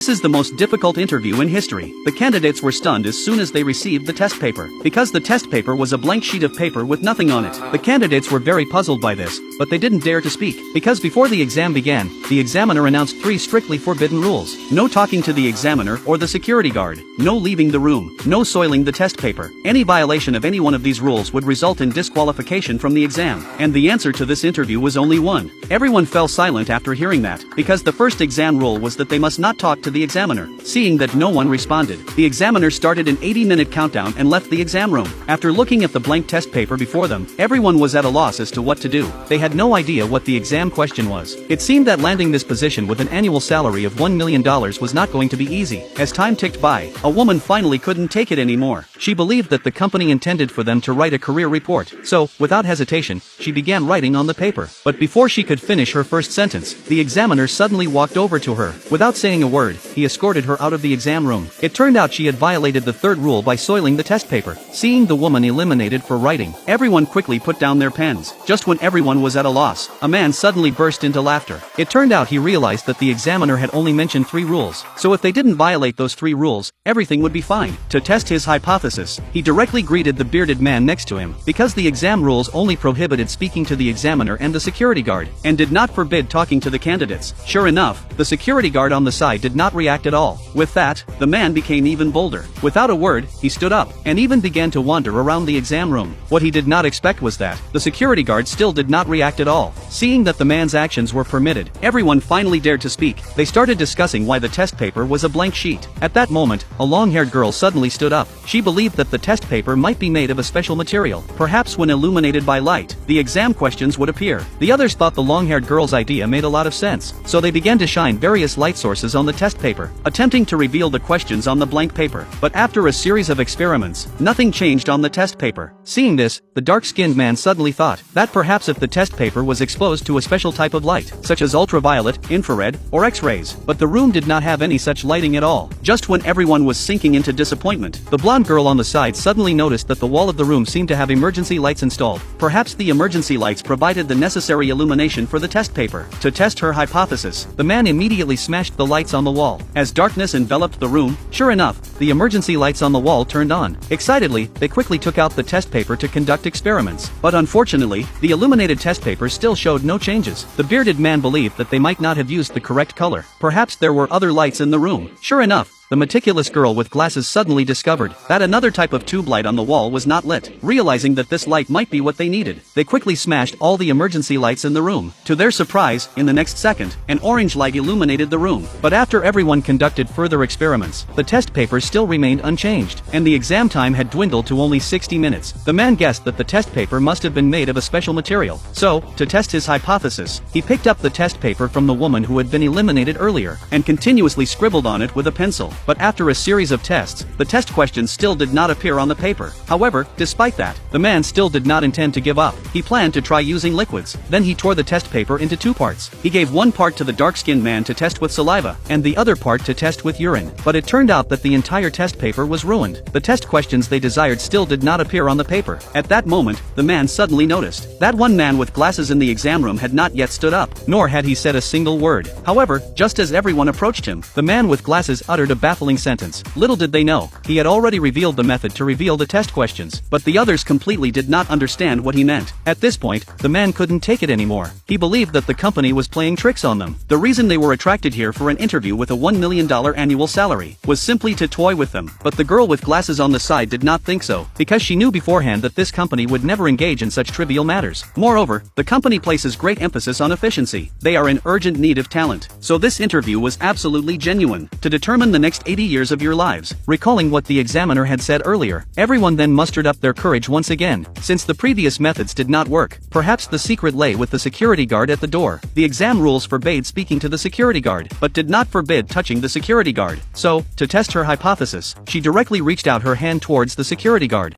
This is the most difficult interview in history. The candidates were stunned as soon as they received the test paper, because the test paper was a blank sheet of paper with nothing on it. The candidates were very puzzled by this, but they didn't dare to speak, because before the exam began, the examiner announced 3 strictly forbidden rules. No talking to the examiner or the security guard, no leaving the room, no soiling the test paper. Any violation of any one of these rules would result in disqualification from the exam, and the answer to this interview was only one. Everyone fell silent after hearing that, because the first exam rule was that they must not talk to the examiner. Seeing that no one responded, the examiner started an 80-minute countdown and left the exam room. After looking at the blank test paper before them, everyone was at a loss as to what to do. They had no idea what the exam question was. It seemed that landing this position with an annual salary of $1 million was not going to be easy. As time ticked by, a woman finally couldn't take it anymore. She believed that the company intended for them to write a career report. So, without hesitation, she began writing on the paper. But before she could finish her first sentence, the examiner suddenly walked over to her. Without saying a word, he escorted her out of the exam room. It turned out she had violated the third rule by soiling the test paper. Seeing the woman eliminated for writing, everyone quickly put down their pens. Just when everyone was at a loss, a man suddenly burst into laughter. It turned out he realized that the examiner had only mentioned 3 rules, so if they didn't violate those 3 rules, everything would be fine. To test his hypothesis, he directly greeted the bearded man next to him, because the exam rules only prohibited speaking to the examiner and the security guard, and did not forbid talking to the candidates. Sure enough, the security guard on the side did not react at all. With that, the man became even bolder. Without a word, he stood up, and even began to wander around the exam room. What he did not expect was that the security guard still did not react at all. Seeing that the man's actions were permitted, everyone finally dared to speak. They started discussing why the test paper was a blank sheet. At that moment, a long-haired girl suddenly stood up. She believed that the test paper might be made of a special material. Perhaps when illuminated by light, the exam questions would appear. The others thought the long-haired girl's idea made a lot of sense, so they began to shine various light sources on the test paper, attempting to reveal the questions on the blank paper. But after a series of experiments, nothing changed on the test paper. Seeing this, the dark-skinned man suddenly thought that perhaps if the test paper was exposed to a special type of light, such as ultraviolet, infrared, or X-rays, but the room did not have any such lighting at all. Just when everyone was sinking into disappointment, the blonde girl on the side suddenly noticed that the wall of the room seemed to have emergency lights installed. Perhaps the emergency lights provided the necessary illumination for the test paper. To test her hypothesis, the man immediately smashed the lights on the wall. As darkness enveloped the room, sure enough, the emergency lights on the wall turned on. Excitedly, they quickly took out the test paper to conduct experiments. But unfortunately, the illuminated test paper still showed no changes. The bearded man believed that they might not have used the correct color. Perhaps there were other lights in the room. Sure enough, the meticulous girl with glasses suddenly discovered that another type of tube light on the wall was not lit. Realizing that this light might be what they needed, they quickly smashed all the emergency lights in the room. To their surprise, in the next second, an orange light illuminated the room. But after everyone conducted further experiments, the test paper still remained unchanged, and the exam time had dwindled to only 60 minutes. The man guessed that the test paper must have been made of a special material. So, to test his hypothesis, he picked up the test paper from the woman who had been eliminated earlier, and continuously scribbled on it with a pencil. But after a series of tests, the test questions still did not appear on the paper. However, despite that, the man still did not intend to give up. He planned to try using liquids. Then he tore the test paper into 2 parts. He gave one part to the dark-skinned man to test with saliva, and the other part to test with urine. But it turned out that the entire test paper was ruined. The test questions they desired still did not appear on the paper. At that moment, the man suddenly noticed that one man with glasses in the exam room had not yet stood up, nor had he said a single word. However, just as everyone approached him, the man with glasses uttered a baffling sentence. Little did they know, he had already revealed the method to reveal the test questions, but the others completely did not understand what he meant. At this point, the man couldn't take it anymore. He believed that the company was playing tricks on them. The reason they were attracted here for an interview with a $1 million annual salary was simply to toy with them. But the girl with glasses on the side did not think so, because she knew beforehand that this company would never engage in such trivial matters. Moreover, the company places great emphasis on efficiency. They are in urgent need of talent. So this interview was absolutely genuine, to determine the next 80 years of your lives. Recalling what the examiner had said earlier, everyone then mustered up their courage once again. Since the previous methods did not work, perhaps the secret lay with the security guard at the door. The exam rules forbade speaking to the security guard, but did not forbid touching the security guard. So, to test her hypothesis, she directly reached out her hand towards the security guard.